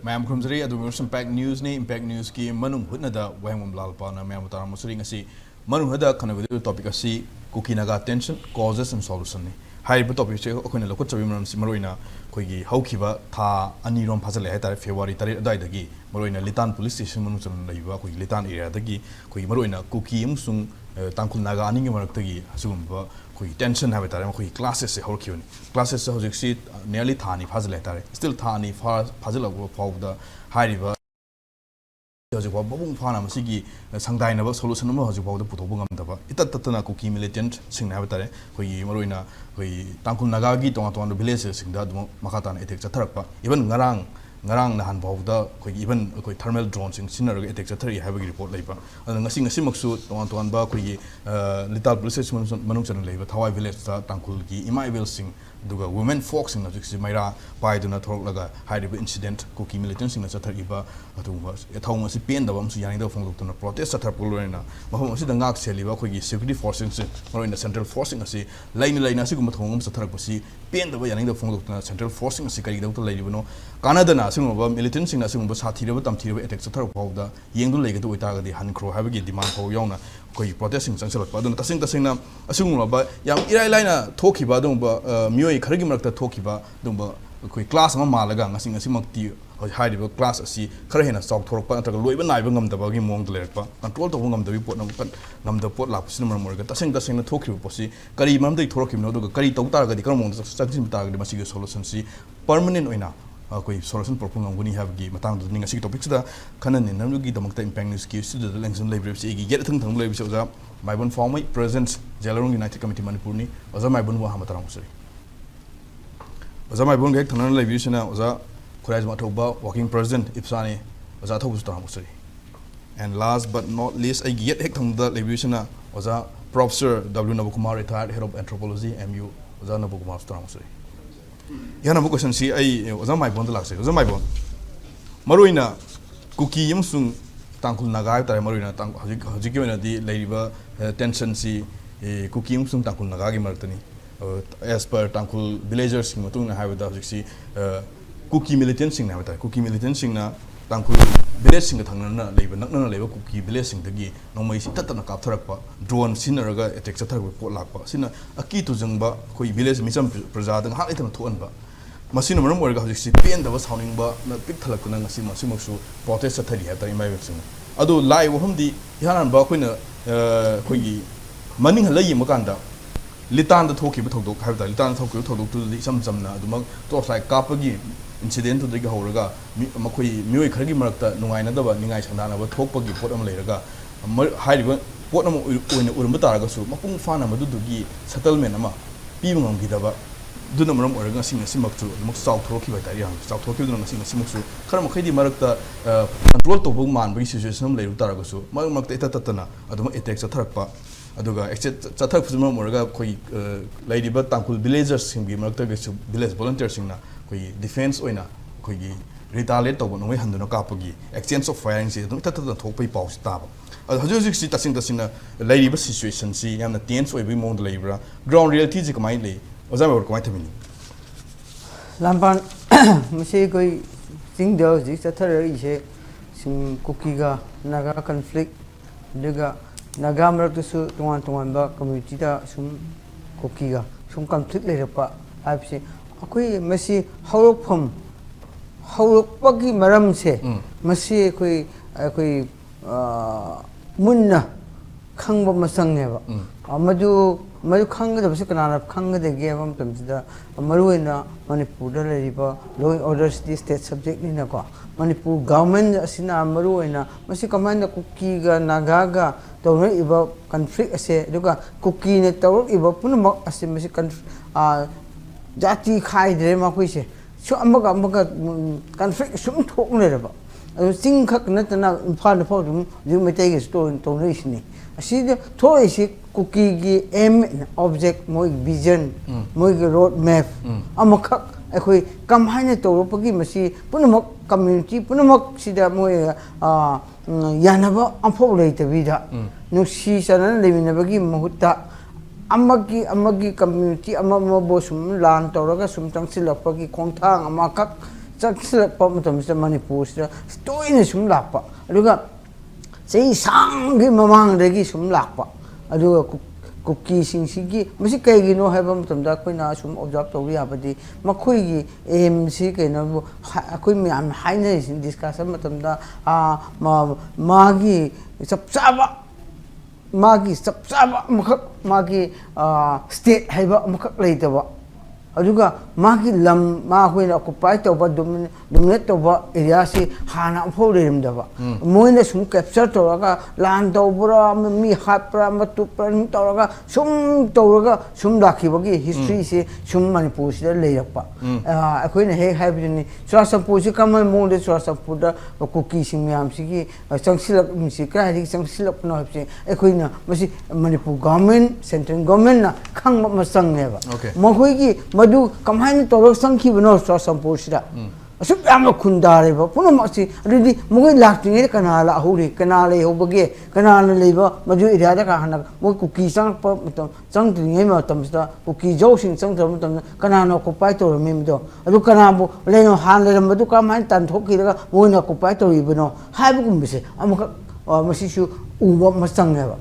Ma'am Krumzari, Impact News ni Impact News ki manung hutna da wahang lalpa na ma'am utara musuri ngasi manung hada kana video topic asi Kuki-Naga tension causes and solution ni. Hai bu topic che akhoi na lokot chabi maram si maroina khoi gi haukiba tha ani rom phajale hai tar February tari dai dagi maroina Litan police station manung chan laiba khoi Litan area dagi khoi maroina Kuki amsung Tangkul-Naga ani ngi marak dagi asugumba tension have it, classes a whole classes of seat nearly tani puzzle still tani far puzzle of the high river. Babung Fana Sigi, Sangdina solution has about the Putobungam Dava. Itatana Kuki militant sing Havatare, Marina, Tangkul-Nagagi, Tomato and the villages in that Makatan, it takes a turpa. Even Narang Nahan Bovda, even thermal drones in Sinner, it takes a 3 heavy report labor. And a single Simaksu, Tomato and Bakui, little places Manux and labor, Hawaii village, Tangkulgi, Imai will sing. Duga women folks in the Maira by the Natolaga high incident, Kuki militants in the Satariba, at home was a pain the ones young from the protest at Tapulina, Mahomes the Nak Seliva, security forces or in the central forcing a sea, Lane Sigma homes at Taraposi, pain the way young from the central forcing a secret of the lady, Canada, some militants in a single Satira, Tamtira, at Exeter, Yango Lake to Itaga, the Hankro, having a demand for Yona. Protesting Sansa, but don't think the singer assume about young Irina talkie about Mui Karigimak talkie about class of Malaga, sing a simati or high class as see Karina South Torpa, Loivan Ivangam the Buggy Mong the Lerpa, and told the woman the report number port lap cinema morgan, the singer talkie posse, Karimam the Torkim, no Kari Totaga, the Common Saxim Tag, the Masiga solution see permanent oina. Solution proposal when you have game matang the ninga sig topics da kanan ni namu gi damak ta impact news ki studio the links and library gi get thang thang library so my bon form presents Jalarong United Committee Manipur ni oza my bon wa hamatara musri oza my bon gek thang library sina oza khuraj ma thoba working president ipsani oza thobu sta musri and last but not least I get hek thang the library sina oza Professor W Nabukumar retired head of anthropology MU oza Nabukumar sta musri yana bu question si ai oza mai bon lakse oza mai bon maruina Kuki yumsung Tangkul-Naga tare maruina tang hajiki wena di leiba tension si Kuki yumsung Tangkul-Naga gi martani as per Tangkul villagers sing matung na have da hajiki Kuki militant sing na bata Kuki militant sing na Tangkul village sing thangna na leiba nakna leiba Kuki village sing dagi nomai si tatana kap tharakpa drone sinaraga attack chathar report lakpa sina aki tu jangba khoi village misam praja dang ha itana thoanba masina maram orga hojik si pen da was hauning ba na pik thalak na ngasi masimaksu protest chathari ha tari mai wexing adu lai wahum di yanan ba khoina khoi maning halai makanda litan da thoki ba thodok ha da litan thoki thodok tu di sam sam na aduma top side kapagi incident to the Horaga, Makui, Mui Kagi Marta, Nuainadaba, Ningai Sanana, Topagi, Potam Lega, High Potam Urmutarasu, Mapung Fana Madugi, settlement ama, Pim on Gidaba, Dunam Oregon sing a simak to South Toki by Tarian, South Toki on a sing a simaksu, Karamaki Marta, control to Bungman, Vishism Lay Taragasu, Mamak Tatana, Aduma it takes a tarpa. Aduga except Chatak Morga, Lady But Tankul villagers sing be Marta village volunteers in defense oina koigi retaliate to no hand no kapagi exchange of fire si no tata the thok pai pau sta ba haju si tasing lady ba situation si yamna tense oi bi mong de lebra ground reality ji kamai le oza ba kamai thamini lampan muse koi sing do ji chathar ri se sing Kuki-Naga Naga conflict daga Naga mar to su tuan ba community da sum Kuki-Naga sum conflict le pa aip se akoi masi hawrokpham hawrokpagi maram se masi akoi munna khangba masang ne ba amadu khangga da se kana khangga de ge bam tamsida maruina Manipur da leriba law and order state subject ni na ko Manipur government asina maruina masi kamanda Kuki-Naga ga tawna iba conflict ase duga Kuki ne tawrok iba punamak ase masi Jati khai dre ma koi se so amaga conflict sum thok ne ba sing khak na tana phal phau dum ju metai ge store to ne isni asi de thoi si Kuki gi aim object moi vision moi ge road map amakak akhoi kam haine to pagi masi punamak community punamak sida moi yanaba amphau lei te vida nu si sanan le min bagi mahutta amagi community ama bosum lan toraga sum tangsilapagi khongthang ama kak ꯆꯪꯁꯤꯜꯂꯛꯄ ꯃꯇꯝꯁꯤꯗ ꯃꯅꯤꯄꯨꯔꯁꯤꯗ ꯇꯣꯏꯅ ꯁꯨꯝ ꯂꯥꯛꯄ ꯑꯗꯨꯒ ꯆꯍꯤ ꯁꯥꯡꯒꯤ ꯃꯃꯥꯡꯗꯒꯤ ꯁꯨꯝ ꯂꯥꯛꯄ ꯑꯗꯨꯒ ꯀꯨꯀꯤꯁꯤꯡꯁꯤꯒꯤ ꯃꯁꯤ ꯀꯩꯒꯤꯅꯣ ꯍꯥꯏꯕ ꯃꯇꯝꯗ ꯑꯩꯈꯣꯏꯅ ꯁꯨꯝ ꯑꯣꯕꯖꯥꯔꯕ ꯇꯧꯕ ꯌꯥꯕꯗꯤ ꯃꯈꯣꯏꯒꯤ ꯑꯦꯝꯁꯤ ꯀꯩꯅꯣꯕꯨ ꯑꯩꯈꯣꯏ ꯃꯌꯥꯝꯅ ꯍꯥꯏꯅꯔꯤꯁꯤ ꯗꯤꯁꯀꯁꯟ ꯃꯇꯝꯗ ꯃꯥꯒꯤ ꯆꯞ ꯆꯥꯕ ꯑꯃꯈꯛ ꯃꯥꯒꯤ ꯁ꯭ꯇꯦꯠ ꯍꯥꯏꯕ ꯑꯃꯈꯛ ꯂꯩꯇꯕ ꯑꯗꯨꯒ ꯃꯥꯒꯤ ꯂꯝ ꯑꯩꯈꯣꯏꯅ ꯑꯣꯀꯨꯄꯥꯏ ꯇꯧꯕ ꯗꯣꯃꯤꯅꯦꯠ ꯇꯧꯕ ꯑꯦꯔꯤꯌꯥꯁꯤ ꯍꯥꯟꯅ ꯑꯃꯐꯥꯎ ꯂꯩꯔꯝꯗꯕ ꯃꯣꯏꯅ ꯁꯨꯝ ꯀꯦꯞꯆꯔ ꯇꯧꯔꯒ ꯂꯥꯟ ꯇꯧꯕ꯭ꯔꯥ ꯃꯤ ꯍꯥꯠꯄ꯭ꯔꯥ ꯑꯃ ꯇꯨꯞꯄ꯭ꯔꯥ ꯑꯗꯨꯝ ꯇꯧꯔꯒ ꯁꯨꯝ ꯂꯥꯛꯈꯤꯕꯒꯤ ꯍꯤꯁꯇ꯭ꯔꯤꯁꯤ ꯁꯨꯝ ꯃꯅꯤꯄꯨꯔꯁꯤꯗ ꯂꯩꯔꯛꯄ ꯑꯩꯈꯣꯏꯅ ꯍꯦꯛ ꯍꯥꯏꯕꯗꯨꯅꯤ ꯆꯨꯔꯥꯆꯥꯟꯄꯨꯔꯁꯤ ꯀꯔꯝꯕ ꯃꯑꯣꯡꯗ ꯆꯨꯔꯥꯆꯥꯟꯄꯨꯔꯗ ꯀꯨꯀꯤꯁꯤꯡ ꯃꯌꯥꯝꯁꯤꯒꯤ ꯆꯪꯁꯤꯜꯂꯛꯃꯤꯁꯤ ꯀꯗꯥꯏꯗꯒꯤ ꯆꯪꯁꯤꯜꯂꯛꯄꯅꯣ ꯍꯥꯏꯕꯁꯤ ꯑꯩꯈꯣꯏꯅ ꯃꯁꯤ ꯃꯅꯤꯄꯨꯔ ꯒꯚꯔꯟꯃꯦꯟꯠ ꯁꯦꯟꯇ꯭ꯔꯦꯜ ꯒꯚꯔꯟꯃꯦꯟꯠꯅ ꯈꯪꯕ ꯑꯃ ꯆꯪꯉꯦꯕ ꯃꯈꯣꯏꯒꯤ ꯃꯗꯨ ꯀꯃꯥꯏꯅ ꯇꯧꯔꯒ ꯆꯪꯈꯤꯕꯅꯣ ꯆꯨꯔꯥꯆꯥꯟꯄꯨꯔꯁꯤꯗ ꯑꯁꯨꯛ ꯌꯥꯝꯅ ꯈꯨꯟꯗꯥꯔꯤꯕ ꯄꯨꯝꯅꯃꯛꯁꯤ ꯑꯗꯨꯗꯤ ꯃꯈꯣꯏ ꯂꯥꯛꯇ꯭ꯔꯤꯉꯩꯗ ꯀꯅꯥ ꯂꯥꯛꯍꯧꯔꯤ ꯀꯅꯥ ꯂꯩꯍꯧꯕꯒꯦ ꯀꯅꯥꯅ ꯂꯩꯕ ꯃꯗꯨ ꯑꯦꯔꯤꯌꯥꯗ ꯍꯥꯟꯅ ꯃꯣꯏ ꯀꯨꯀꯤ ꯆꯪꯉꯛꯄ ꯃꯇꯝ ꯆꯪꯗ꯭ꯔꯤꯉꯩ ꯃꯇꯝꯁꯤꯗ ꯀꯨꯀꯤ ꯖꯧꯁꯤꯡ ꯆꯪꯗ꯭ꯔꯕ ꯃꯇꯝꯗ ꯀꯅꯥꯅ ꯑꯣꯀꯨꯄꯥꯏ ꯇꯧꯔꯝꯃꯤ ꯃꯗꯣ ꯑꯗꯨ ꯀꯅꯥꯕꯨ ꯍꯥꯟꯅ ꯂꯩꯔꯝꯕꯗꯨ ꯀꯔꯝꯍꯥꯏꯅ ꯇꯥꯟꯊꯣꯛꯈꯤꯔꯒ ꯃꯣꯏꯅ ꯑꯣꯀꯨꯄꯥꯏ ꯇꯧꯔꯤꯕꯅꯣ ꯍꯥꯏꯕꯒꯨꯝꯕꯁꯦ ꯑꯃꯈꯛ ꯃꯁꯤꯁꯨ ꯎꯕ ꯑꯃ ꯆꯪꯉꯦꯕ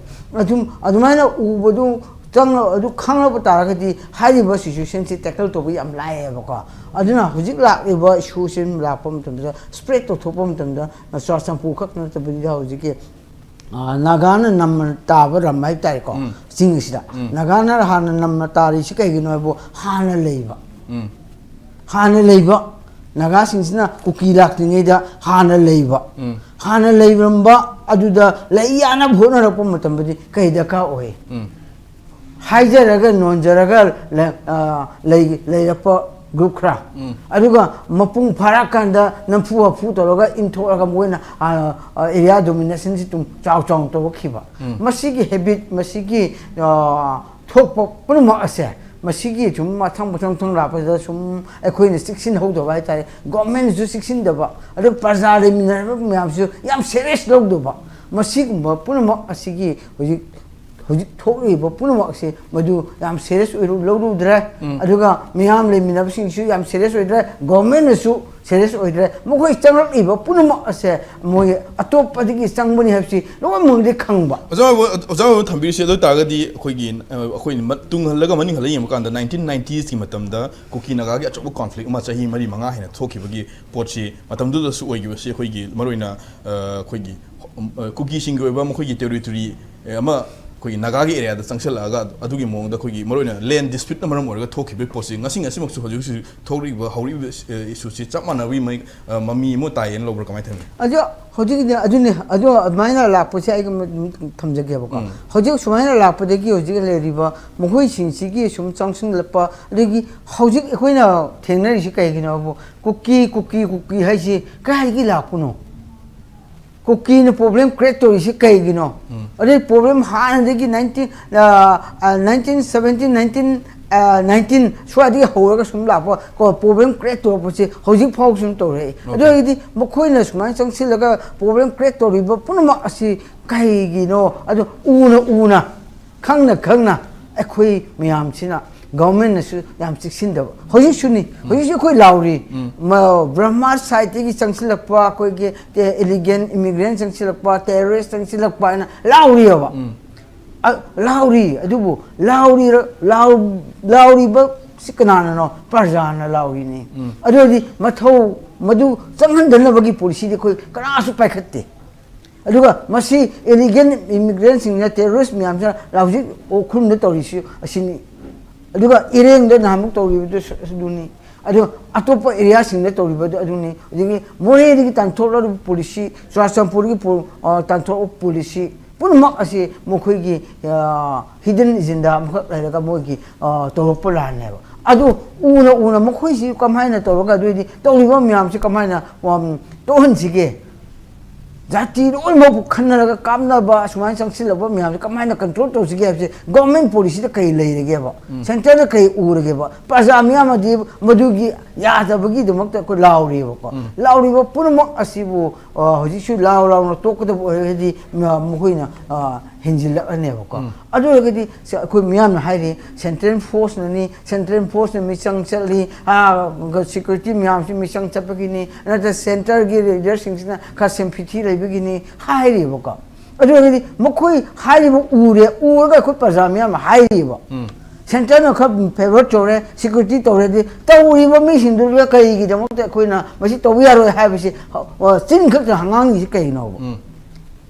ꯑꯗꯨꯃꯥꯏꯅ ꯎꯕꯗꯨ ꯑꯗꯨ ꯈꯪꯂꯕ ꯇꯥꯔꯒꯗꯤ ꯍꯥꯏꯔꯤꯕ ꯁꯤꯆꯨꯋꯦꯁꯟꯁꯤ ꯇꯦꯀꯜ ꯇꯧꯕ ꯌꯥꯝ ꯂꯥꯏꯌꯦꯕꯀꯣ ꯑꯗꯨꯅ ꯍꯧꯖꯤꯛ ꯂꯥꯛꯂꯤꯕ ꯏꯁꯨꯁꯤ ꯂꯥꯛꯄ ꯃꯇꯝꯗ ꯁ꯭ꯄ꯭ꯔꯦꯗ ꯇꯧꯊꯣꯛꯄ ꯃꯇꯝꯗ ꯆꯨꯔꯥꯆꯥꯟꯄꯨꯔ ꯈꯛꯇ ꯅꯠꯇꯕꯤꯗ ꯍꯧꯖꯤꯛꯀꯤ ꯅꯥꯒꯥꯅ ꯅꯝꯅ ꯇꯥꯕ ꯔꯝ ꯍꯥꯏꯕ ꯇꯥꯔꯦꯀꯣ ꯆꯤꯡ ꯑꯁꯤꯗ ꯅꯥꯒꯥꯅ ꯍꯥꯟꯅ ꯅꯝꯅ ꯇꯥꯔꯤꯁꯤ ꯀꯩꯒꯤꯅꯣ ꯍꯥꯏꯕꯨ ꯍꯥꯟꯅ ꯂꯩꯕ ꯅꯥꯒꯥꯁꯤꯡꯁꯤꯅ ꯀꯨꯀꯤ ꯂꯥꯛꯇ꯭ꯔꯤꯉꯩꯗ ꯍꯥꯟꯅ ꯂꯩꯔꯝꯕ ꯑꯗꯨꯗ ꯂꯩ ꯌꯥꯅꯕ ꯍꯣꯠꯅꯔꯛꯄ ꯃꯇꯝꯗꯗꯤ ꯀꯩ ꯗꯔꯀꯥꯔ ꯑꯣꯏ ꯍꯥꯏꯖꯔꯒ ꯅꯣꯟꯖꯔꯒ ꯂꯩꯔꯛꯄ ꯒ꯭ꯔꯨꯞ ꯈꯔ ꯑꯗꯨꯒ ꯃꯄꯨꯡ ꯐꯥꯔꯛꯀꯥꯟꯗ ꯅꯝꯐꯨ ꯍꯥꯐꯨ ꯇꯧꯔꯒ ꯏꯟꯊꯣꯛꯑꯒ ꯃꯣꯏꯅ ꯑꯦꯔꯤꯌꯥ ꯗꯣꯃꯤꯅꯦꯁꯟꯁꯤ ꯆꯥꯎꯅ ꯇꯧꯔꯛꯈꯤꯕ ꯃꯁꯤꯒꯤ ꯍꯦꯕꯤꯠ ꯃꯁꯤꯒꯤ ꯊꯣꯛꯄ ꯄꯨꯝꯅꯃꯛ ꯑꯁꯦ ꯃꯁꯤꯒꯤ ꯁꯨꯝ ꯃꯊꯪ ꯂꯥꯛꯄꯗ ꯁꯨꯝ ꯑꯩꯈꯣꯏꯅ ꯆꯦꯛꯁꯤꯟꯍꯧꯗꯕ ꯍꯥꯏꯇꯥꯔꯦ ꯒꯣꯔꯃꯦꯟꯅꯁꯨ ꯆꯦꯛꯁꯤꯟꯗꯕ ꯑꯗꯨꯒ ꯄ꯭ꯔꯖꯥ ꯂꯩꯃꯤꯟꯅꯔꯤꯕ ꯃꯌꯥꯝꯁꯤꯁꯨ ꯌꯥꯝ ꯁꯦꯔꯤꯌꯁ ꯂꯧꯗꯕ ꯃꯁꯤꯒꯨꯝꯕ ꯄꯨꯝꯅꯃꯛ ꯑꯁꯤꯒꯤ ꯍꯧꯖꯤꯛ ꯊꯣꯛꯂꯤꯕ ꯄꯨꯝꯅꯃꯛ ꯑꯁꯤ ꯃꯗꯨ ꯌꯥꯝ ꯁꯦꯔꯤꯌꯁ ꯂꯧꯔꯨꯗ꯭ꯔꯦ ꯑꯗꯨꯒ ꯃꯤꯌꯥꯝ ꯂꯩꯃꯤꯟꯅꯕꯁꯤꯡꯁꯨ ꯌꯥꯝ ꯁꯦꯔꯤꯌꯁ ꯑꯣꯏꯗ꯭ꯔꯦ ꯒꯣꯔꯃꯦꯟꯅꯁꯨ ꯁꯦꯔꯤꯌꯁ ꯑꯣꯏꯗ꯭ꯔꯦ ꯃꯈꯣꯏ ꯆꯪꯂꯛꯂꯤꯕ ꯄꯨꯝꯅꯃꯛ ꯑꯁꯦ ꯃꯣꯏ ꯑꯇꯣꯞꯄꯗꯒꯤ ꯆꯪꯕꯅꯤ ꯍꯥꯏꯕꯁꯤ ꯂꯣꯏꯅꯃꯛꯗꯤ ꯈꯪꯕ ꯑꯣꯖꯥ ꯊꯝꯕꯤꯔꯤꯁꯤ ꯑꯗꯨ ꯑꯣꯏꯇꯥꯔꯒꯗꯤ ꯑꯩꯈꯣꯏꯅ ꯇꯨꯡꯍꯜꯂꯒ ꯃꯅꯤꯡ ꯍꯜꯂ ꯌꯦꯡꯕ ꯀꯥꯟꯗ 1990ꯁꯀꯤ ꯃꯇꯝꯗ ꯀꯨꯀꯤ-ꯅꯥꯒꯥꯒꯤ ꯑꯆꯧꯕ ꯀꯣꯟꯐ꯭ꯂꯤꯛ ꯑꯃ ꯆꯍꯤ 4-5 ꯍꯦꯟꯅ ꯊꯣꯛꯈꯤꯕꯒꯤ ꯄꯣꯠꯁꯤ ꯃꯇꯝꯗꯨꯗꯁꯨ ꯑꯣꯏꯈꯤꯕꯁꯤ ꯑꯩꯈꯣꯏꯒꯤ ꯃꯔꯨꯑꯣꯏꯅ ꯑꯩꯈꯣꯏꯒꯤ ꯀꯨꯀꯤꯁꯤꯡꯒꯤ ꯑꯣꯏꯕ ꯃꯈꯣꯏꯒꯤ ꯇꯦꯔꯤꯇꯣꯔꯤ ꯑꯃ ꯑꯩꯈꯣꯏꯒꯤ ꯅꯥꯒꯥꯒꯤ ꯑꯦꯔꯤꯌꯥꯗ ꯆꯪꯁꯤꯜꯂꯛꯑꯒ ꯑꯗꯨꯒꯤ ꯃꯑꯣꯡꯗ ꯑꯩꯈꯣꯏꯒꯤ ꯃꯔꯨꯑꯣꯏꯅ ꯂꯦꯟ ꯗꯤꯁꯄ꯭ꯌꯨꯠꯅ ꯃꯔꯝ ꯑꯣꯏꯔꯒ ꯊꯣꯛꯈꯤꯕꯒꯤ ꯄꯣꯠꯁꯤ ꯉꯁꯤꯃꯛꯁꯨ ꯍꯧꯖꯤꯛ ꯍꯧꯔꯤꯕ ꯏꯁꯨꯁꯤ ꯆꯞ ꯃꯥꯟꯅꯕꯒꯤ ꯃꯃꯤ ꯑꯃ ꯇꯥꯏꯌꯦꯅ ꯂꯧꯕ꯭ꯔꯥ ꯀꯃꯥꯏꯅ ꯊꯝꯃꯤ ꯑꯗꯣ ꯍꯧꯖꯤꯛꯀꯤꯗꯤ ꯑꯗꯨꯃꯥꯏꯅ ꯂꯥꯛꯄꯁꯦ ꯑꯩ ꯊꯝꯖꯒꯦꯕꯀꯣ ꯍꯧꯖꯤꯛ ꯁꯨꯃꯥꯏꯅ ꯂꯥꯛꯄꯗꯒꯤ ꯍꯧꯖꯤꯛ ꯂꯩꯔꯤꯕ ꯃꯈꯣꯏꯁꯤꯡꯁꯤꯒꯤ ꯁꯨꯝ ꯆꯪꯁꯤꯜꯂꯛꯄ ꯑꯗꯒꯤ ꯍꯧꯖꯤꯛ ꯑꯩꯈꯣꯏꯅ ꯊꯦꯡꯅꯔꯤꯁꯤ ꯀꯩꯒꯤꯅꯣꯕꯨ ꯀꯨꯀꯤ ꯍꯥꯏꯁꯤ ꯀꯗꯥꯏꯗꯒꯤ ꯂꯥꯛꯄꯅꯣ ꯀꯨꯀꯤꯅ ꯄ꯭ꯔꯣꯕ꯭ꯂꯦꯝ ꯀ꯭ꯔꯤꯌꯦꯠ ꯇꯧꯔꯤꯁꯤ ꯀꯩꯒꯤꯅꯣ ꯑꯗꯩ ꯄ꯭ꯔꯣꯕ꯭ꯂꯦꯝ ꯍꯥꯟꯅꯗꯒꯤ 1919 ꯁ꯭ꯋꯥꯏꯗꯒꯤ ꯍꯧꯔꯒ ꯁꯨꯝ ꯂꯥꯛꯄ ꯄ꯭ꯔꯣꯕ꯭ꯂꯦꯝ ꯀ꯭ꯔꯤꯌꯦꯠ ꯇꯧꯔꯛꯄꯁꯤ ꯍꯧꯖꯤꯛ ꯐꯥꯎ ꯁꯨꯝ ꯇꯧꯔꯛꯏ ꯑꯗꯨ ꯑꯣꯏꯔꯗꯤ ꯃꯈꯣꯏꯅ ꯁꯨꯃꯥꯏꯅ ꯆꯪꯁꯤꯜꯂꯒ ꯄ꯭ꯔꯣꯕ꯭ꯂꯦꯝ ꯀ꯭ꯔꯤꯌꯦꯠ ꯇꯧꯔꯤꯕ ꯄꯨꯝꯅꯃꯛ ꯑꯁꯤ ꯀꯩꯒꯤꯅꯣ ꯑꯗꯨ ꯎꯅ ꯈꯪꯅ ꯑꯩꯈꯣꯏ ꯃꯌꯥꯝꯁꯤꯅ ꯒꯚꯔꯟꯃꯦꯟꯠꯅꯁꯨ ꯌꯥꯝ ꯆꯦꯛꯁꯤꯟꯗꯕ ꯍꯧꯖꯤꯛꯁꯨ ꯑꯩꯈꯣꯏ ꯂꯥꯎꯔꯤ ꯕ꯭ꯔꯍꯃꯥ ꯁꯥꯏꯠꯇꯒꯤ ꯆꯪꯁꯤꯜꯂꯛꯄ ꯑꯩꯈꯣꯏꯒꯤ ꯏꯂꯤꯒꯦꯟ ꯏꯃꯤꯒ꯭ꯔꯦꯟ ꯆꯪꯁꯤꯜꯂꯛꯄ ꯇꯦꯔꯣꯔꯤꯁ ꯆꯪꯁꯤꯜꯂꯛꯄ ꯍꯥꯏꯅ ꯂꯥꯎꯔꯤꯑꯕ ꯂꯥꯎꯔꯤ ꯑꯗꯨꯕꯨ ꯂꯥꯎꯔꯤꯕ ꯁꯤ ꯀꯅꯥꯅꯅꯣ ꯄ꯭ꯔꯖꯥꯅ ꯂꯥꯎꯔꯤꯅꯤ ꯑꯗꯨ ꯑꯣꯏꯔꯗꯤ ꯃꯗꯨ ꯆꯪꯍꯟꯗꯅꯕꯒꯤ ꯄꯣꯂꯤꯁꯤꯗꯤ ꯑꯩꯈꯣꯏ ꯀꯅꯥꯁꯨ ꯄꯥꯏꯈꯠꯇꯦ ꯑꯗꯨꯒ ꯃꯁꯤ ꯏꯂꯤꯒꯦꯟ ꯏꯃꯤꯒ꯭ꯔꯦꯟꯁꯤꯡꯅ ꯇꯦꯔꯣꯔꯤꯁ ꯃꯌꯥꯝꯁꯤꯅ ꯍꯧꯖꯤꯛ ꯎꯈ꯭ꯔꯨꯜꯗ ꯇꯧꯔꯤꯁꯤ ꯑꯁꯤꯅꯤ ꯑꯗꯨꯒ ꯏꯔꯦꯡꯗ ꯅꯍꯥꯟꯃꯨꯛ ꯇꯧꯔꯤꯕꯗꯨ ꯑꯗꯨꯅꯤ ꯑꯗꯨꯒ ꯑꯇꯣꯞꯄ ꯑꯦꯔꯤꯌꯥꯁꯤꯡꯗ ꯇꯧꯔꯤꯕꯗꯨ ꯑꯗꯨꯅꯤ ꯑꯗꯒꯤ ꯃꯣꯔꯦꯗꯒꯤ ꯇꯥꯟꯊꯣꯛꯂꯕ ꯄꯣꯂꯤꯁꯤ ꯆꯨꯔꯥꯆꯥꯟꯄꯨꯔꯒꯤ ꯇꯥꯟꯊꯣꯛꯄ ꯄꯣꯂꯤꯁꯤ ꯄꯨꯝꯅꯃꯛ ꯑꯁꯤ ꯃꯈꯣꯏꯒꯤ ꯍꯤꯗꯟ ꯑꯦꯖꯦꯟꯗꯥ ꯑꯃꯈꯛ ꯂꯩꯔꯒ ꯃꯣꯏꯒꯤ ꯇꯧꯔꯛꯄ ꯂꯥꯟꯅꯦꯕ ꯑꯗꯨ ꯎꯅ ꯃꯈꯣꯏꯁꯤ ꯀꯃꯥꯏꯅ ꯇꯧꯔꯒ ꯑꯗꯨꯑꯣꯏꯗꯤ ꯇꯧꯔꯤꯕ ꯃꯌꯥꯝꯁꯤ ꯀꯃꯥꯏꯅ ꯇꯣꯛꯍꯟꯁꯤꯒꯦ जाति लोग खन्ना कामनाबा सुमान संगसिलब मैम कमायना कंट्रोल तौसिगे है गवर्नमेंट पॉलिसी कई लेरगेबा सेंटर कई उरगेबा प्रजा मियामदी मधुगी यादबगी दमक को लाउरीबको लाउरीबो पुनमक असिबो हजिसु लाउ लाउ तोकदब ओरेदी मखोइना हिंजिलकनेबको अदुरगदी कोई मियाम हाइरि सेंट्रल फोर्स ननी सेंट्रल फोर्स ने मिसंग चली सिक्योरिटी मियाम से मिसंग चपगिनी न सेंटर गी लीडर सिंगना का सिंपैथी लेबगिनी हाइरिबको अदुरगदी मखोइ हाइरिबो उरे उरगा को प्रजा मियाम हाइरिबो सेंटर न खब फेवर तोरे सिक्योरिटी तोरे दि तौरिबो मिसिंदुरगा कईगी दमक कोइना मसि तौबि यारो हाइबसि चिन खक हंगांगी कईनो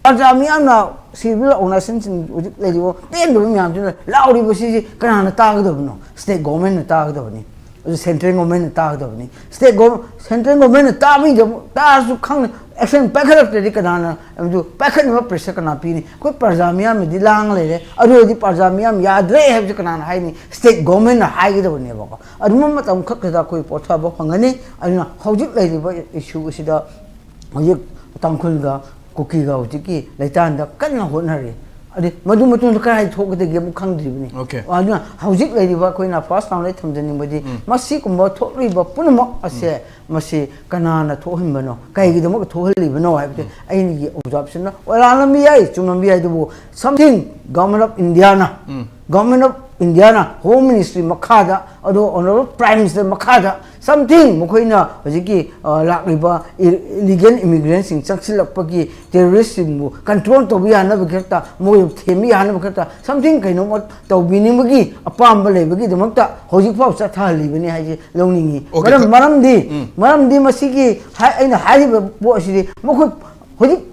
प्रजा मियामना सिविल ऑर्गेनाइजेशन लेजिबो पेन दो मियाम जुन लाउरिबो सि कनाना तागदबनो स्टेट गवर्नमेंट न तागदबनी सेंट्रल गवर्नमेंट न तागदबनी स्टेट गवर्नमेंट सेंट्रल गवर्नमेंट न ताबि जब तासु खंग एक्शन पैखरक्तदि कनाना जो पैखनबो प्रेशर कना पीनी कोई प्रजा मियाम दि लांग लेरे अदुदि प्रजा मियाम याद्रे हेब कनाना हाइनी स्टेट गवर्नमेंट न हाइगदबनी बको अदुम मतम खकदा कोई पोथाबो फंगनी अदुना हौजिक लेरिबो इशू सिदा हौजिक तंखुलगा कुकीगा होजिकी लेतांदा कन्ना होनरी अदि मधु मतुन कराई थोकदगे मु खंगद्रिबनी अदुना हौजिक लेरिबा कोइना फर्स्ट टाइम ले थमजनिबदि मसी कुमबो थोरिबा पुनमक असे मसी कनाना थोहिमबनो काइगिदमक थोहलिबनो हाइबते आइनिगी ऑब्जर्वेशन ओलालमी याई चुममी याई दबो समथिंग गवर्नमेंट ऑफ इंडिया ना गवर्नमेंट ऑफ इंडिया ना होम मिनिस्ट्री मखादा अदो ऑनरेबल प्राइम मिनिस्टर मखादा समथिंग मखोइना हजिकी लाक्लिबा इलीगल इमिग्रेंट सिंग चक्सिलपकी टेररिस्ट सिंगबु कंट्रोल तोबि यानब खता मोय थेमी यानब खता समथिंग कइनो मत तोबिनिमगी अपाम लेबगी दमकता हजिक फाव चथालिबनि हाइजे लौनिंगी मरमदी मसिगी आइना हाइबा बोसिदि मखो हजिक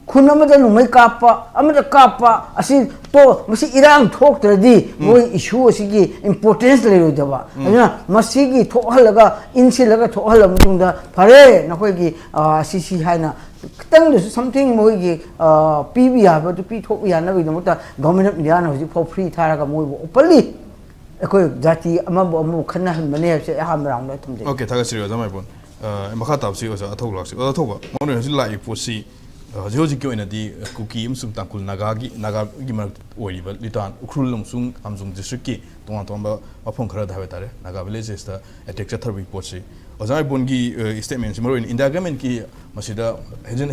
खुन नुमई कापा असी तो मसी इरांग थोक्तरदी मोई इशू असिगी इंपोर्टेंस लेरोदबा अदुना मसिगी थोहलगा इनसिलगा थोहल मतुंगदा फरे नखोइगी सीसी हाइना खतंग समथिंग मोइगी पीबी हाबा तो पी थोक यानबि दमता गवर्नमेंट ऑफ इंडिया हजि फो फ्री थारागा मोइबो ओपनली अखोइ जाति अमबो खन्ना हनबने से हम राउंड थमजे ओके थागा सिरियो जमाइबोन मखा ताबसी ओसा अथौलाक्सी अथौबा मोनो हजि लाई पोसी हजि की ओइनादी कुकी अमसुंग तांकुल नागागी मरक ओइरिबा लिटान उख्रुल अमसुंग आमजुंग डिस्ट्रिक्ट की तोंगा तोंबा मफम खरा धाबे तारे नागा विलेजेस दा अटैक चथरबी पोसी अजाय बोनगी स्टेटमेंट मरोइन इंडिया गवर्नमेंट की मसिदा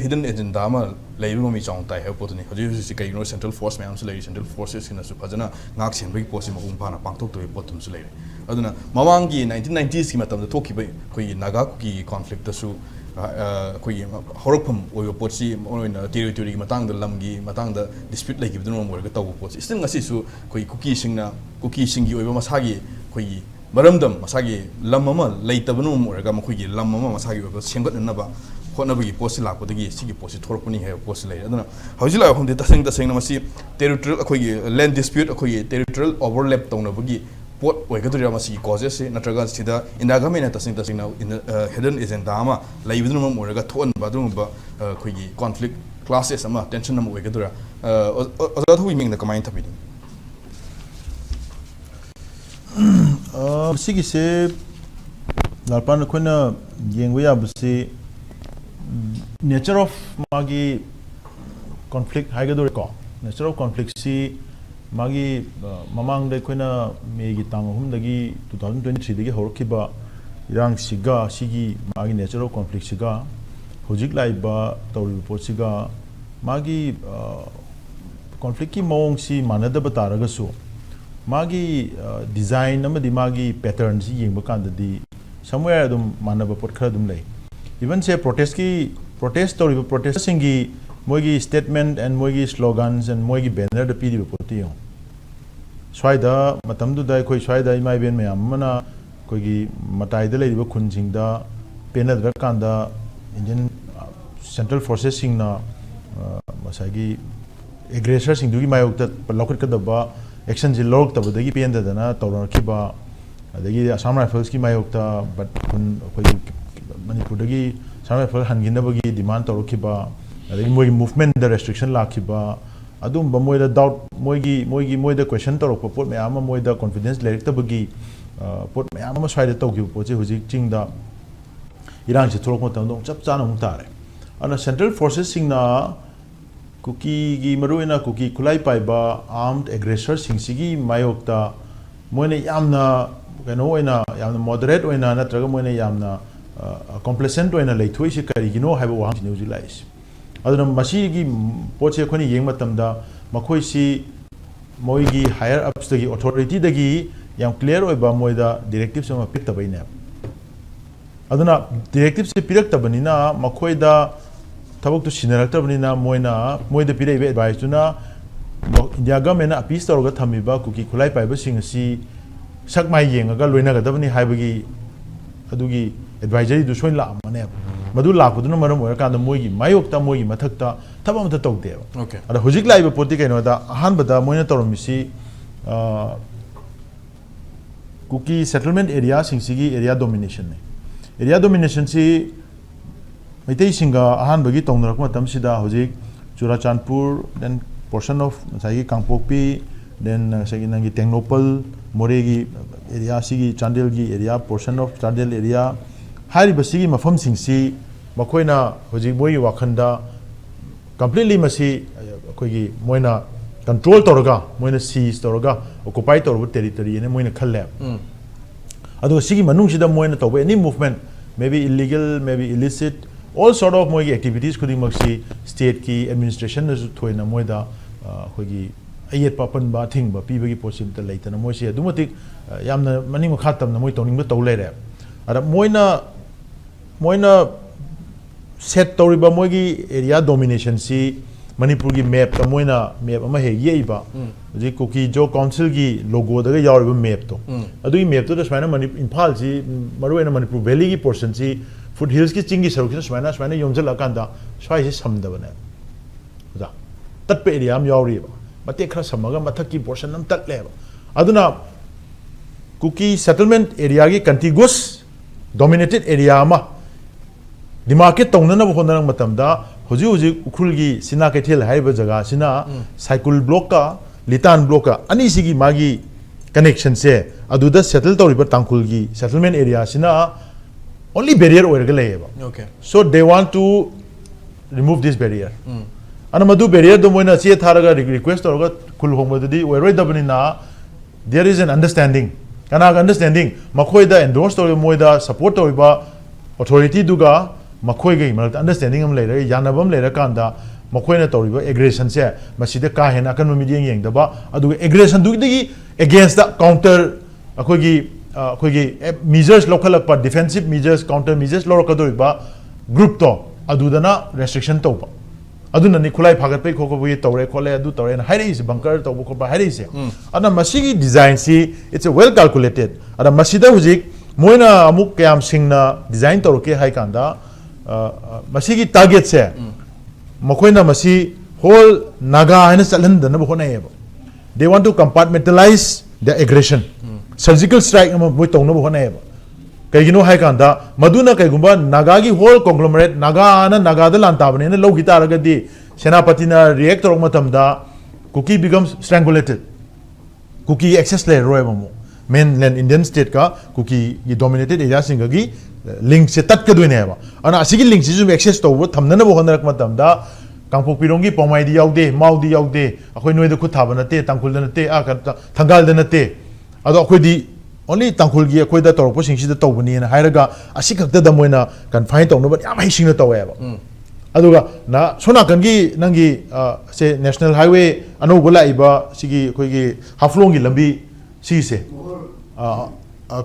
हिडन एजेंडा मा लेबिगो मी चाउं ताइ हे पोतनी हजि हजि कई नो सेंट्रल फोर्स मैम से लेरि सेंट्रल फोर्सेस किनसु फजना नाक सेनबगी पोसी मगुं फाना पांगथोक तो पोतुम से लेरि अदुना मवांगी 1990s की मतम थोकिबे कोई नागा की कॉन्फ्लिक्ट तसु कोई हौरफम ओयो पोची ओइना टेरिटोरी मतंग लमगी मतंग डिस्प्यूट लेगिबदुन मोरगा तव पोची स्टिंग असिसु कोई कुकी सिंगी ओइबा मसागी कोई मरमदम मसागी लम अमा लेतबनु मोरगा मखोगी लम अमा मसागी ओइबा सेंगतनबा होनबगी पोसी लापदगी सिगी पोसी थोरपनी है पोसी ले अदुना हौजिला हमदे तसेंग मसी टेरिटोरियल अखोगी लैंड डिस्प्यूट अखोगी टेरिटोरियल ओवरलैप तौनबगी पोट ओइगदुरिया मसी कॉजेस से नत्रगा सिदा इंडिया गवर्नमेंट तसिंग हिडन एजेंडा अमा लेबिदुन मोरगा थोन बादुंबा अखोगी कॉन्फ्लिक्ट क्लासेस अमा टेंशन अमा ओइगदुरा अजा थोइ मिंग द कमाइन थबिदि सिगी से लालपान खोना येंगबो याबसि नेचर ऑफ मागी कॉन्फ्लिक्ट हाइगदुरे को नेचर ऑफ कॉन्फ्लिक्ट सी मागी ममांग दे खोना मेगी तांग हुमदगी 2023 दगी होरखिबा इरांग सिगा सिगी मागी नेचर ऑफ कॉन्फ्लिक्ट सिगा होजिक लाइबा तौरि पोसिगा मागी कॉन्फ्लिक्ट की मोंग सी मानदब तारगसु मागी डिजाइन अमदि मागी पैटर्न सी येंबा कांददी समवेयर अदुम मानब पोट खरा अदुम लै इवन से प्रोटेस्ट तौरिबा प्रोटेस्ट सिंगी मोगी स्टेटमेंट एंड मोगी स्लोगन्स एंड मोगी बैनर द पीदी पोती हो स्वाइदा मतमदुदा कोई स्वाइदा इमाई बेन मयाम मना कोई मताइदा लेरिबा खुनसिंगदा पेनदर कांदा इंडियन सेंट्रल फोर्सेस सिंगना मसागी एग्रेसर सिंगदुगी मायोक्ता लौकटकदबा एक्शन जे लौरक्तबदगी पेनददना तौरखिबा अदगी असम राइफल्स की मायोक्ता बट कोई मणिपुरदगी असम राइफल हनगिनबगी डिमांड तौरखिबा अदगी मोगी मूवमेंट द रेस्ट्रिक्शन लाखिबा अदुम बमोइदा डाउट मोइदा क्वेश्चन तौरप पोट मयाम मोइदा कॉन्फिडेंस लेरक्तबगी पोट मयाम स्वाइदा तौखिबा पोचे हुजिक चिंगदा इरांग से थोरक मतम चप चाना तारे ana central forces singna Kuki gi maruina Kuki kulai paiba armed aggressor singsigi mayokta moine yamna kano oina yamna moderate oina natraga moine yamna complacent oina leithoi se kari gino haiba wang ni ujilais aduna masigi poche khoni yeng matamda makhoi si moigi higher ups dagi authority dagi yam clear oiba moida directive sama pitta baina aduna directive se pirak tabanina makhoida tabuk tu sinaraktabnina moida piraibe advice tuna India government appeal tawga thamiba Kuki khulai paiba singasi sakmai yengaga loinaga dabani haibagi adugi advisory du soin la amane madu lakuduna maram orakanda moigi mayokta moigi mathakta thabam ta tawde okay ada hojik laiba poti kaino da ahan bada moina tawromisi Kuki settlement area singsigi area domination ne area domination si Maitai singa ahan bagi tongnarak matam sida hojik Churachandpur then portion of sagi Kangpokpi then sagi nangi Tengnopal Moregi area sigi Chandel gi area portion of Chandel area hari basigi mafam singsi makoina hojik moi wakhanda completely masi koigi moina control toroga moina seize toroga occupy toroga territory ne moina khalle adu sigi manung sida moina tobe any movement maybe illegal maybe illicit all sort of moigi activities kudi maksi state ki administration na thoina moida khogi ayet papan ba thing ba pibagi possibility laitana moisi adumatik yamna maning khatam na moi toning ba tawlere ara moina set toriba moigi area domination si Manipur gi map ta moina map ama he yeiba ji Kuki jo council gi logo daga yawriba map to adui map to da smaina Imphal si maruena Manipur valley gi portion si foothills ki chingi saruk ki smaina yomjal akanda swai si samdabane da tat pe area am yawriba mate khra samaga mathak ki portion am tat leba aduna Kuki settlement area gi contiguous dominated area ma demarcate tongna bo honang matamda hoji ukhul gi sina kaithel haiba jaga sina cycle block ka litan block ka ani sigi magi connection se aduda settle toriba tangkul gi settlement area sina only barrier oirga leba okay so they want to remove this barrier ana madu barrier do moina che tharaga request oroga khul hongba dudi oiroi dabani na there is an understanding kana understanding makhoi da endorse tor moida support toriba authority duga makhoi gai mal understanding am leira yanabam leira kanda makhoi na toriba aggression se masida ka hena kan media yeng daba adu aggression du digi against the counter akhoi measures local defensive measures counter measures loraka doriba group to adudana restriction to aduna ni khulai phagat pe khoko bui tore khole adu tore na hairi is bunker to ko ba hairi se ana masigi design si it's a well calculated ada masida hujik moina amuk kyam singna design to ke hai kanda masigi target se makoina masi whole naga haina chalan dana bo na they want to compartmentalize the aggression surgical strike am boy tong na bo na kaigino hai kanda maduna kaigumba naga gi whole conglomerate naga da lanta bane na lo gita ragadi senapati na react rong matamda Kuki becomes strangulated Kuki access layer roy mamu mainland Indian state ka Kuki gi dominated area singa gi link se tat ka doine ba ana asigi link si zum access to thamna na bo honarak matamda Kangpok pirongi pomai di yaude mau di yaude akhoi noi da khu thabana te tangkul da na te a ka thangal da na te ado akhoi di only tangkul gi akhoi da torok posing si da tawbani na hairaga asikakta da moina kan fine tawno ba yam hising na tawe ba aduga na sona kan gi nangi se national highway ano gola iba sigi akhoi gi haflong gi lambi si se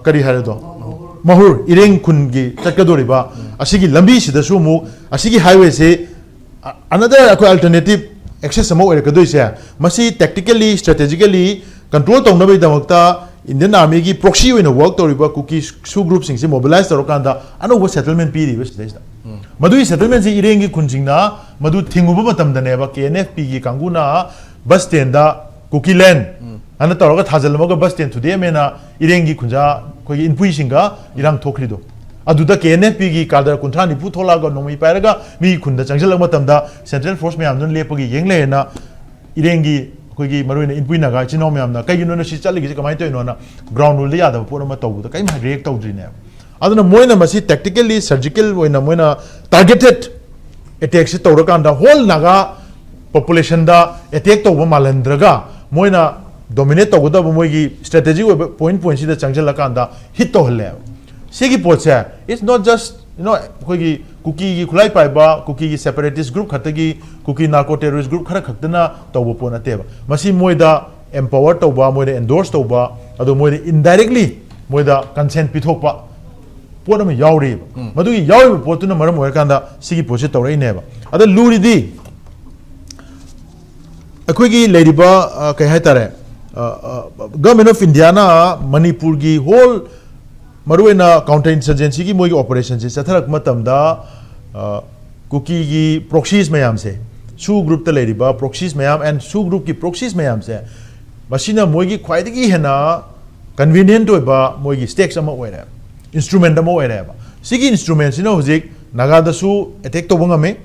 kari harado mahur ireng kun gi takadori ba asigi lambi sida su mu asigi highway se another alternative access amo ere kadoi se masi tactically strategically control tongna bai damakta Indian army gi proxy oina work toriba Kuki su group sing se mobilize torokanda ano settlement pi ri bes madu settlement si ireng gi kunjingna madu thinguba matam dane ba KNFP gi kanguna bus stand da Kuki land ana toroga thajalmaga bus stand today mena ireng gi kunja koi inpui singa irang thokrido aduda KNFP gi kadar kunthani pu tholaga nomi pairaga mi khunda changjalak matamda central force me amdun lepagi yengle na irengi koigi maruina inpui naga chino me amna kai gino na si chaligi kamai to ino na ground rule ya da pura ma tawda kai ma react tawdri ne aduna moina masi tactically surgical moina targeted attack se tawra kan da whole naga population da attack tawba malandraga moina dominate tawda ba moigi strategy point si da changjal kan da hit to hale sigi poche it's not just koigi Kuki gi khulai pai ba Kuki gi separatist group khatagi Kuki narco terrorist group khara khaktana tawba pona teba masi moida empower tawba moida endorse tawba ado moida indirectly moida consent pithokpa pona me yauri madugi yauri potuna maram oy kanda sigi poche tawrai neba ada luri di akoigi ladiba kai haitare government of India na Manipur gi whole maruena counter insurgency ki moigi operation se chatharak matam da Kuki gi proxies mayam se su group ta ladiba proxies mayam and su group ki proxies mayam se masina moigi khwaidagi hena convenient oiba moigi stakes ama oire instrument ama oire ba sigi instrument sina hojik naga da su attack to bangame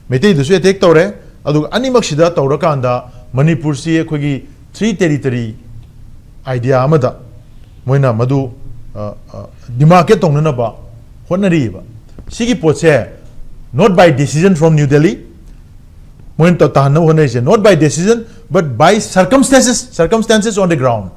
metei da su attack tawre adu animak sida tawra kanda Manipur si khogi 3 territory idea amada moina madu demarcate tongna ba honari ba sigi poche not by decision from New Delhi moin to tahna honai not by decision but by circumstances on the ground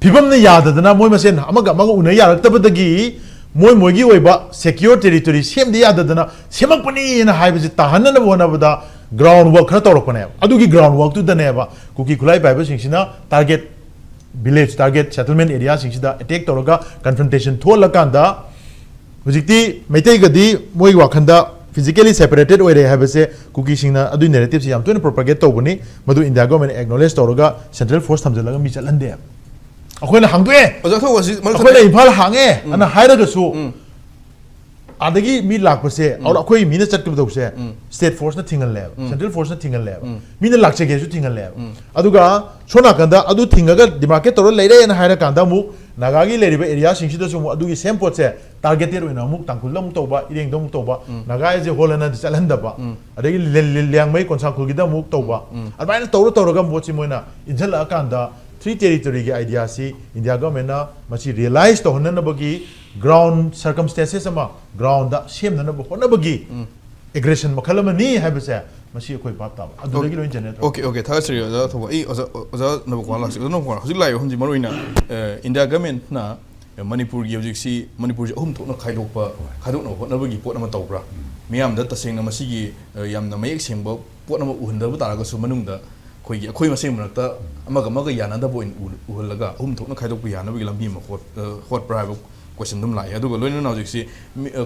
people ne yada dana moi masen amaga una yaraktabadagi moi gi oiba secure territory sem de yada dana semak pani na haibaji tahana na bona bada ground work khara torokone adugi ground work tu dane ba Kuki khulai pai ba singsina target village target settlement area singsida attack toroga confrontation thola kanda hujikti meitei gadi moi wakhanda physically separated oire habase Kuki singna adu narrative si yam to propagate tobuni madu India government acknowledge toroga central force thamjalaga mi chalande akoina hangdoe akoina imphal hange ana hairaga su adagi mi lakpase aur akoi mina chatkab dose state force na thingal le central force na thingal le mina lakche ge su thingal le aduga sona kanda adu thingaga demarcate toro leire na haira kanda mu nagagi leriba area singsida su adugi same pot se targeted oina mu tangkulam toba ireng dom toba naga je holana chalanda ba adagi liang mai konsang khulgi da mu toba adbaina toro ga mochi moina injala kanda 3 territory ki idea si India government na machi realize to honana bagi ground circumstances ama ground da same na ba hona bagi aggression makhalama ni habase machi koi bap ta adu lagi lo internet okay tha sri oza thoba I oza na ba la no ko hujik lai honji maroina India government na Manipur gi hujik si Manipur ji ahum thokna khaidok pa khadok na hona bagi pot ama tawbra miyam da taseng na masi gi yam na mayek sengba pot ama uhunda ba taraga su manung da khoi maseng manakta amaga yanada boin uhulaga ahum thokna khaidok pu yana bagi lambi ma hot private question dum lai aduga loina na jiksi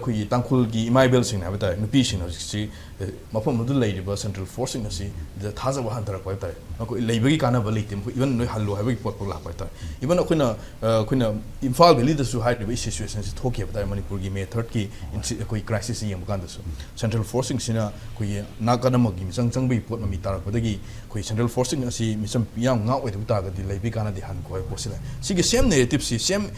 khoi tangkhul gi imaibel sing na bata nupi sing na jiksi mafam du lai riba central force sing si the thaza wa han tarak pai tai ko leibagi kana ba leitim even noi hallo habagi pot pot la pai tai even khoina Imphal Valley da su high riba situation si thoke bata Manipur gi May 3 ki koi crisis yem kan da su central force sing sina khoi nakana ma gi chang bi pot ma mi tarak badagi khoi central force sing asi misam yang nga oi du ta ga di leibi kana di han ko posila si gi same narrative si same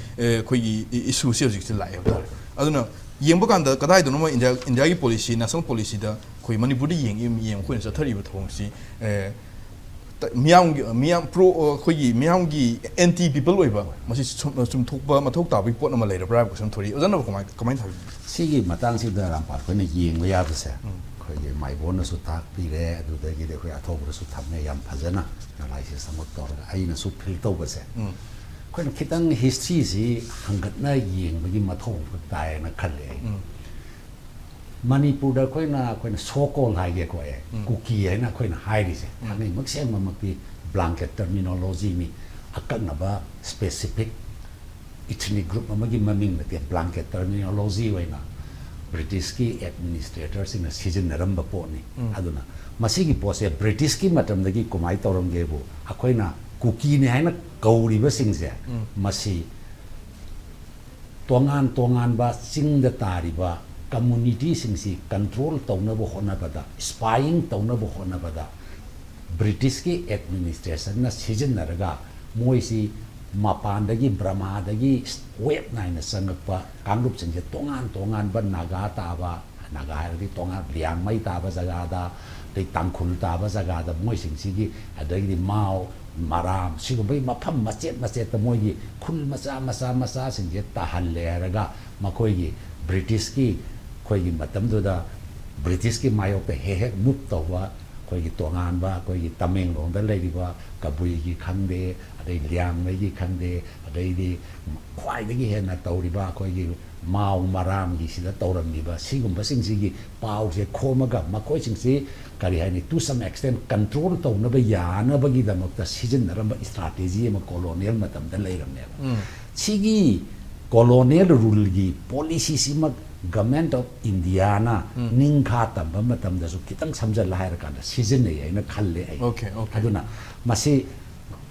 khoi issue si jiksi lai ba aduna yengba kan da kadai do no India gi policy national policy da khoi Manipur di yeng khoi sa thari ba thong si miyang pro khoi miyang gi anti people oi ba masi sum thokba mathok ta bi pot na ma lai ra bra ko sam thori ozana kamai tha sigi matang si da ram pa khoi na yeng ba ya ba se khoi ge mai bon na su tak pi re adu da gi de khoi athok ba su thap ne yam phajana na lai se samot tor ai na su phil to ba se khoi na khitang history si hangat na yeng ba gi mathok tai na khale Manipur da khoi na so called hai ge ko e Kuki ai na khoi na hai ri se ani mak sem ma mak blanket terminology mi akak na ba specific ethnic group ma gi maming na blanket terminology wai na British ki administrators in a season na ramba po ni aduna masi gi po se British ki matam da gi kumai torom ge bu akhoi na Kuki ni hai na kauri ba sing se masi tongan ba sing da tari ba community sing si control tawna bo hona bada spying tawna bo hona bada British ki administration na season na raga moi si mapan dagi Brahma dagi web na ina sangakpa kangrup sing tongan ba naga ta ba naga ri tongan liang mai ta ba jaga da dei tangkhul ta ba jaga da moi sing si gi adagi mau maram sigo bai mafam macet ta moi gi khul masa sing je ta han le raga makoi gi British ki khoi gi matam do da British ki mayok te he move tawwa koi gi tongan ba koi gi tameng long da lei ba kabui gi khangde adai liang mai gi khangde adai di khwai de gi he na tawri ba koi gi mau maram gi sida tawram ni ba sigum ba sing si gi pau se khoma ga ma koi sing si kari hai ni to some extent control taw na ba ya na ba gi da mak ta season na ram ba strategy ma colonial matam da lei ram ne sigi colonial rule gi policy si ma government of India na ningkha tamba matam da su kitang samjal la hair kana season ne ai na khalle ai okay aduna masi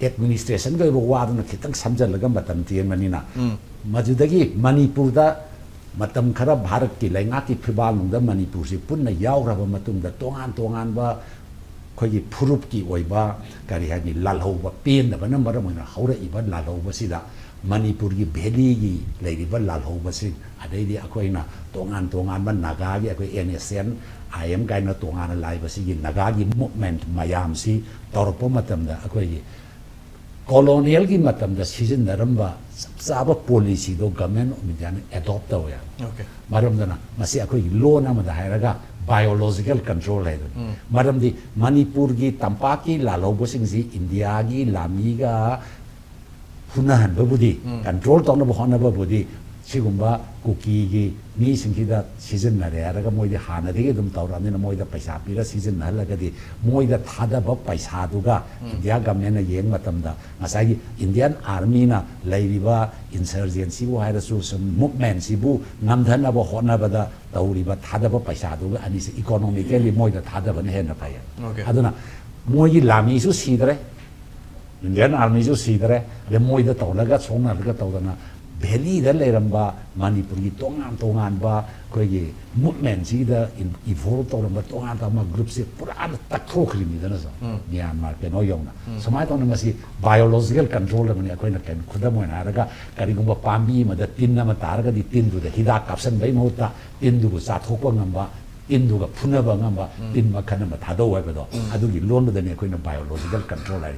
administration ga wa na kitang samjal ga matam tien mani na majudagi Manipur da matam khara Bharat ki lainga ki phibal da Manipur si punna yaw raba matung da tongan ba khoi gi phurup ki oiba kari ha ni lalho ba pen da na maram na haura iba lalho ba si da Manipur gi valley gi leiri ba lalho ba si adai di akoi na tongan ba naga gi akoi NSN IM kai na tongan lai ba si gi naga gi movement mayam si torpo matam da akoi gi colonial gi matam da season naramba saba policy do government of India adopt ta ya okay maram da na masi akoi law na ma da hairaga biological control hai maram di Manipur gi tampaki lalho ba sing si India gi lami ga hunahan babudi control tong na bahona babudi sigumba kuki gi mi singida season na re araga moi de hana de dum tawrani na moi da paisa pira season na laga di moi da thada ba paisa duga india government na yeng matam da ngasai Indian army na lairiba insurgency bu haira su some movement si bu namdhana ba hona ba da tawriba thada ba paisa duga ani se economically moi da thada ba ne na paya aduna moi gi lami su sidre Indian army su sidre le moi da tawlaga songna laga tawdana Valley da leramba Manipur gi tongan ba koi gi movement si da evolve to ramba tongan ta ma group si pura takho krimi da na so Myanmar ke no yong na samai to na masi biological control da mani koi na ken khuda mo na raga kari gumba pambi ma da tin na ma tar ga di tin du da hidak kapsan bai mo ta tin du sa thok pa ngamba tin du ga phuna ba ngamba tin ma khana ma thado wa ba do adu gi lon da ne koi na biological control ai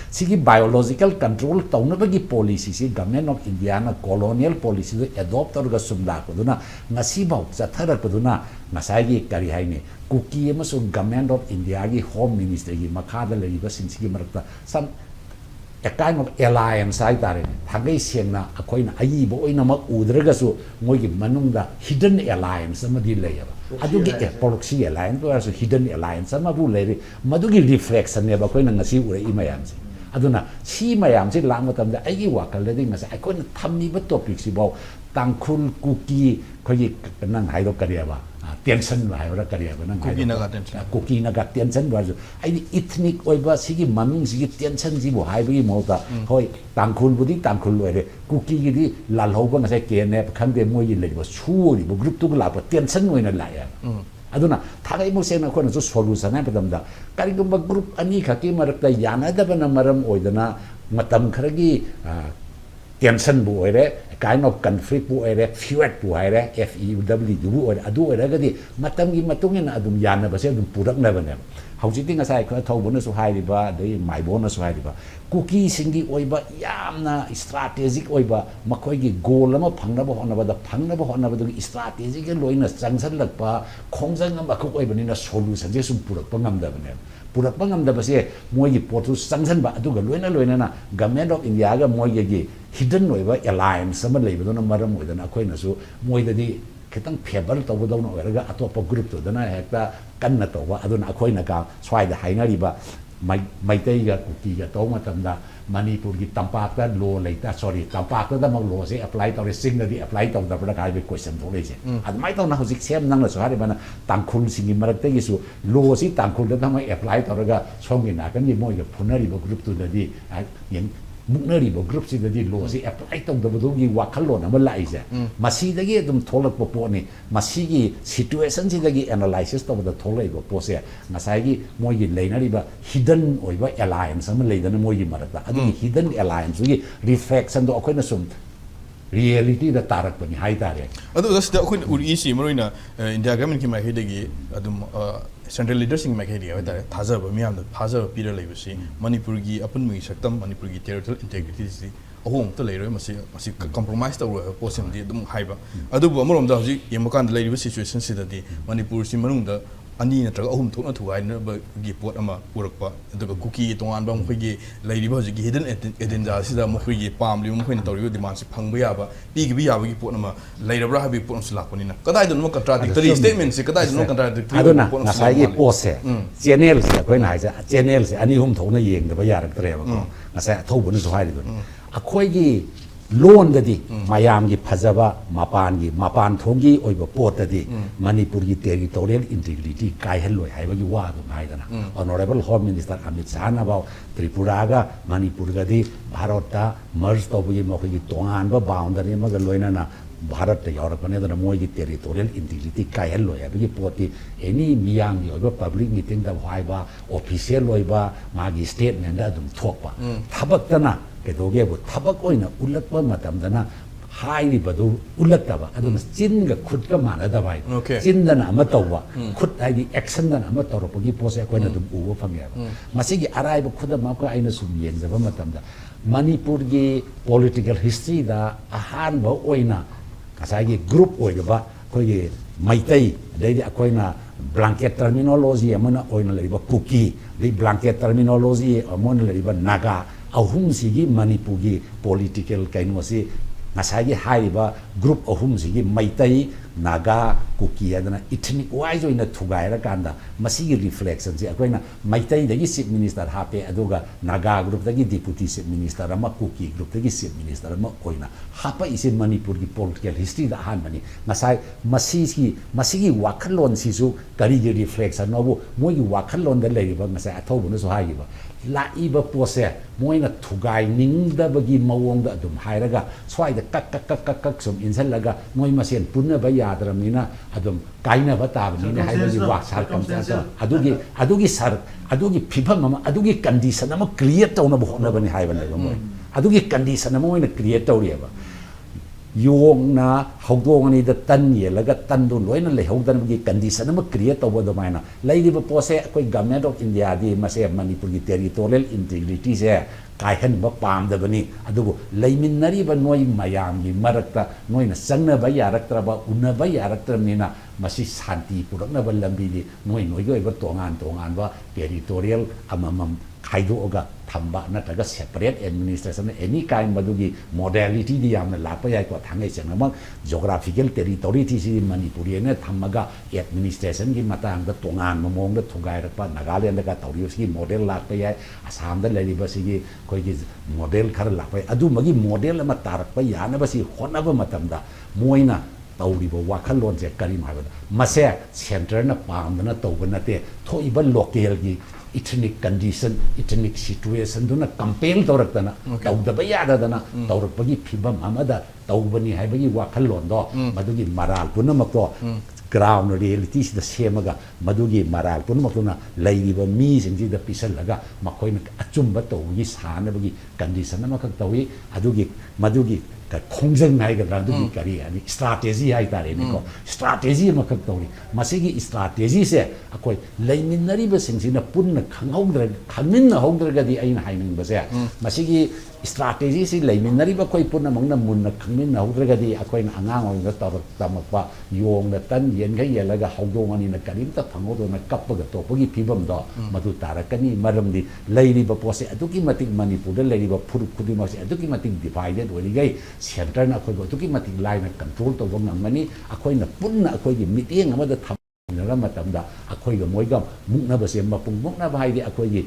sigi biological control to na ba gi policy si government of India na colonial policy do adopt or ga sumda ko duna ngasi bau sa thara ko duna ngasai gi kari hai ne kuki ma so government of India gi home ministry gi makha da le ba sin sigi marakta some a kind of alliance hai tare thagai sengna akoi na ai bo ina ma udraga su moi gi manung da hidden alliance ma di le ya adu gi proxy alliance or so hidden alliance ma bu le madu gi reflection ne ba koi na ngasi ure i mayam si aduna si mayam si lang matam da ai gi wakal le ding ngasa ai koi na thammi ba topic si bo tangkhul kuki khoi gi nang hai do kariya ba tension ba hai ra kariya ba nang Kuki-Naga tension ba so ai ethnic oi ba sigi maming sigi tension ji bo hai bi mo ta hoi tangkhul budi tangkhul loi re kuki gi di lal ho ba ngasai ke ne kham de moi le ba chu ri bo group tu la ba tension oi na la ya aduna thagai mo se na ko na so solution hai padam da kari gum ba group ani khaki marak ta yana da ba na maram oi da na matam kharagi tension bu oi re kind of conflict bu oi re feud bu oi re FEW bu oi adu oi ra ga di matam gi matung na adum yana ba se adum purak na ba ne hauji ting asai ko thau bona su hai ri ba dei mai bona su hai ri ba kuki singi oi ba yamna strategic oi ba makoi gi goal ama phangna ba hona ba da phangna ba hona ba du strategic ge loina changsan lak ba khongjang am ba ko oi ba ni na solution je sum purak pa ngam da ba ne purak pa ngam da ba se moi gi potu changsan ba adu ga loina na government of India ga moi gi hidden oi ba alliance sama lei ba do na maram oi da na khoi na su moi da di kitang favor to do no ga atopa group to da na hekta kan na to ba aduna akhoi na ka swai da hainga ri ba mai tai ga kuki ga to ma tam da Manipur gi tampak da law leita sorry tampak da ma law se apply to sing da di apply to da pra ka be question to le je ad mai to na hojik sem nang na so hari bana tangkhul singi marak te gi su law si tangkhul da ma apply to ga songi na kan ni mo ga phunari ba group to da di yen muknari bo group si da di law si apply to da bu gi wakalo na ma lai je masi da gi dum tholak po po ni masi gi situation si da gi analysis to da tholai bo po se ngasai gi mo gi leinari ba hidden oi ba alliance ma lei da na mo gi marak da adi hidden alliance gi reflection do akoi na sum reality da tarak pani hai tare adu das da akoi uri si marina India government ki ma hedegi adum central leadership ma hedegi ai tare thaja ba miyam da thaja pira lei basi Manipur gi apun mi saktam Manipur gi territorial integrity si ahong ta leiroi masi compromise tawro posim di dum haiba adubu amorom da hoji yemakan da leiriba situation sidadi Manipur si manung da ani na traga ahum thokna thuai na ba gi pot ama urakpa aduga kuki tongan ba mkhoi gi leiriba hoji gi hidden agenda sida mkhoi gi pamli mkhoi na tawri demand si phangba ya ba pi gi ya ba gi pot ama leirabra habi pot si lakpani na kadai don contradictory statement si kadai don contradictory aduna ngasai gi pose channel se akoi na haja channel se ani hum thona yeng da ba yarak tre ba ko ngasai thobun so hai don akoi gi loan da di mayam gi phajaba mapan thongi oiba pot da di Manipur gi territorial integrity kai heloi hai ba gi wa do mai da na honorable home minister Amit Shah na ba Tripura ga Manipur ga di Bharat ta merge to bu gi mo gi tongan ba boundary ma ga loina na Bharat ta yor pane da mo gi territorial integrity kai heloi ba gi pot di any miyang gi oiba public meeting da hai ba official oiba ma gi statement da dum thok ba thabak ta na kedoge bu thabak oina ulakpa matam dana hairi badu ulaktaba aduna chin ga khut ka mana da bai chin dana ama tawwa khut haidi action dana ama tawropogi pose koina dum uwa phangya masigi arai bu khuda ma ko aina sum yengjaba matam da Manipur gi political history da ahan ba oina kasagi group oiba ko gi maitai dai akoina blanket terminology amana oina leriba kuki di blanket terminology amona leriba naga ahum sigi Manipur gi political kainosi ngasagi haiba group ahum sigi maitai naga kuki adana ethnic wise oina thugaira kanda masigi reflection si akoina maitai dagi chief minister hape aduga naga group dagi deputy chief minister ama kuki group dagi chief minister ama oina hapa isi Manipur gi political history da han mani ngasai masigi wakhalon sisu kari gi reflection no mogi wakhalon da leiba ngasai athobu no so haiba laiba pose moina thugai ningda bagi mawong da dum hairaga swai da kak sum insallaga moi masen punna ba yadramina adum kaina ba tabni haibagi wa sar kam sa adugi phibam ama adugi condition ama create tawna bo hona bani haibani moi adugi condition ama moina create tawriaba yongna hawdongani da tan yelaga tan do loina le hawdan gi condition ama create taw do maina laidi ba pose koi government of India di mase Manipur gi territorial integrity se kai hen ba pam da bani adubu leiminari ba noi mayam gi marakta noina sangna ba yaraktra ba unna ba yaraktra nina masi santi purakna ba lambi di noi gi ba tongan ba territorial amamam khaido oga thamba na taga separate administration any kind madugi modality di yamna lapa yai ko thangai chang ma geographical territory ti si Manipuri ne thamaga administration gi matang da tongan mong da thugai ra pa Nagaland da ka tawri si model lapa yai Assam da leli ba si gi koi gi model khar lapa adu magi model ma tarak pa yana ba si hona ba matam da moina tawri ba wakhalon je karim ha ba mase center na pam na tawba na te thoi ba local gi ethnic condition ethnic situation duna compel tawraktana tawdaba yadadana tawrakpagi phibam amada tawbani haibagi wakhalon do madugi maral punamak to ground reality da semaga madugi maral punamakuna leiba mi singji da pisallaga makoina achumba tawgi sanabagi condition amakak tawi adugi madugi ka khongjang nai ga randu kari ani strategy hai tare ni ko strategy makak tawri masigi strategy se akoi leiminari ba singsina punna khanghaudra khamin haudra ga di aina haining ba se masigi strategy si leiminari ba koi punna mangna munna khangmin haudra ga di akoi na angang oi ga tar tamakpa yong da tan yen ga yelaga haudong ani na karim ta phangodo na kappa ga topagi phibam do madu tarakani maram di leiri ba pose aduki matik Manipur da leiri ba phur khudi ma se aduki matik divided oi gai center na khoi aduki matik line na control to bang mani akoi na punna akoi gi meeting amada tham matam da akoi ga moi ga mukna ba se mapung mukna ba hai di akoi gi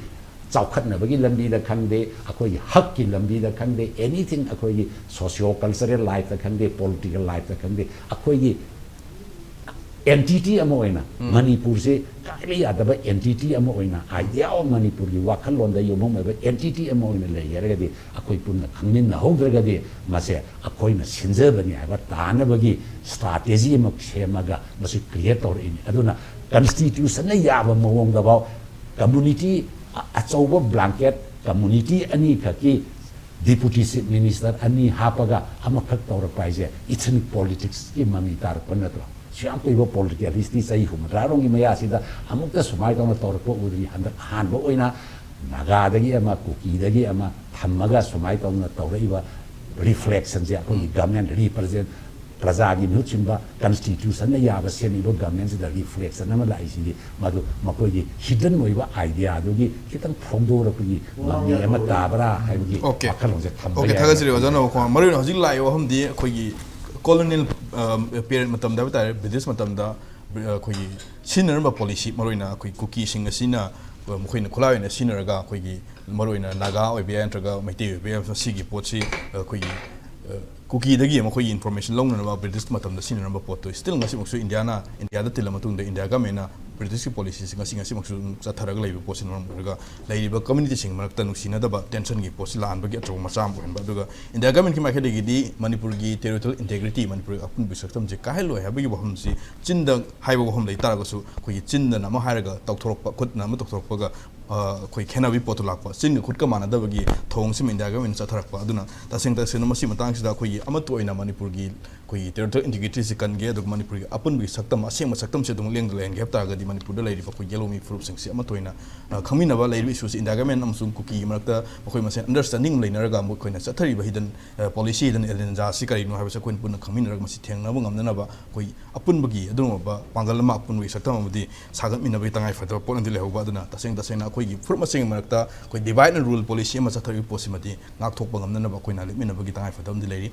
chawkhatna bagi lambi da khangde akoi gi hak ki lambi da khangde anything akoi gi socio cultural life da khangde political life da khangde akoi gi entity ama oina Manipur se kai ya da ba entity ama oina idea of Manipur gi wakhalon da yomong ba entity ama oina le yare di akoi punna khangmin na hong ga di mase akoi na sinje bani ba ta na bagi strategy ma semaga masi create or in aduna constitution na ya ba mawong da ba community achauba blanket community ani khaki deputy chief minister ani hapaga amakhak tawra paise ethnic politics ki mami tar panato siang ko ibo political history sai hum rarong imaya sida amukta sumai tawna tawra ko uri han bo oina naga dagi ama kuki dagi ama thammaga sumai tawna tawra iba reflection se ko government represent praja gi nu chimba constitution na ya ba se ni bo government se da reflection na ma lai si madu makoi gi hidden oi ba idea do gi kitang phongdo ra ko gi lamni ama ta bara hai gi akhalong se tham okay thaga siri wajana ko maru na hojik lai wa hum di khoi gi colonial period matam da ta british matam da khoi gi senior ba policy maru na khoi kuki sing asina khoi na khulai na senior ga khoi gi maru na naga oi be entraga maiti be si gi potsi khoi gi kuki dagi ma khoi information long na ba british matam da senior ba pot to still ngasi moksu india da tilama tung da india ga mena british policy ngasi moksu chatharaga leiba posin norm ga leiba community sing marak ta nuksina da ba tension gi posi lan ba gi atro macham bo ba duga india government ki ma khede gi di manipur gi territorial integrity manipur apun bi saktam je ka hello ha ba gi bohum si chinda haiba bohum lei tar ga su khoi chinda na ma haraga tawthorok pa khut na ma tawthorok pa ga khoi khena bi pot lak pa chin khut ka mana da ba gi thong sim india government chatharak pa aduna taseng ta sena masi matang sida khoi amatu oina manipur gi khoi territorial integrity si kan ge dog manipur gi apun bi saktam aseng saktam se dong leng leng ge ta ga di manipur da lai ri ba khoi yellow mi fruit sing si amatu oina khamina ba lai ri issue si india government amsung kuki marakta khoi masen understanding leiner ga mo khoi na chathari ba hidden policy hidden elenja si kari no ha ba sa khoi pun khamina ra masi theng na ba ngam na ba khoi apun ba gi adum ba pangal ma apun wi saktam amudi sagat min na ba tangai fa pon ndi le ho ba aduna taseng tasena khoi gi fruit masing marakta khoi divide and rule policy ma chathari posimati ngak thok ba ngam na ba khoi na le min na ba gi tangai fa dam di lai ri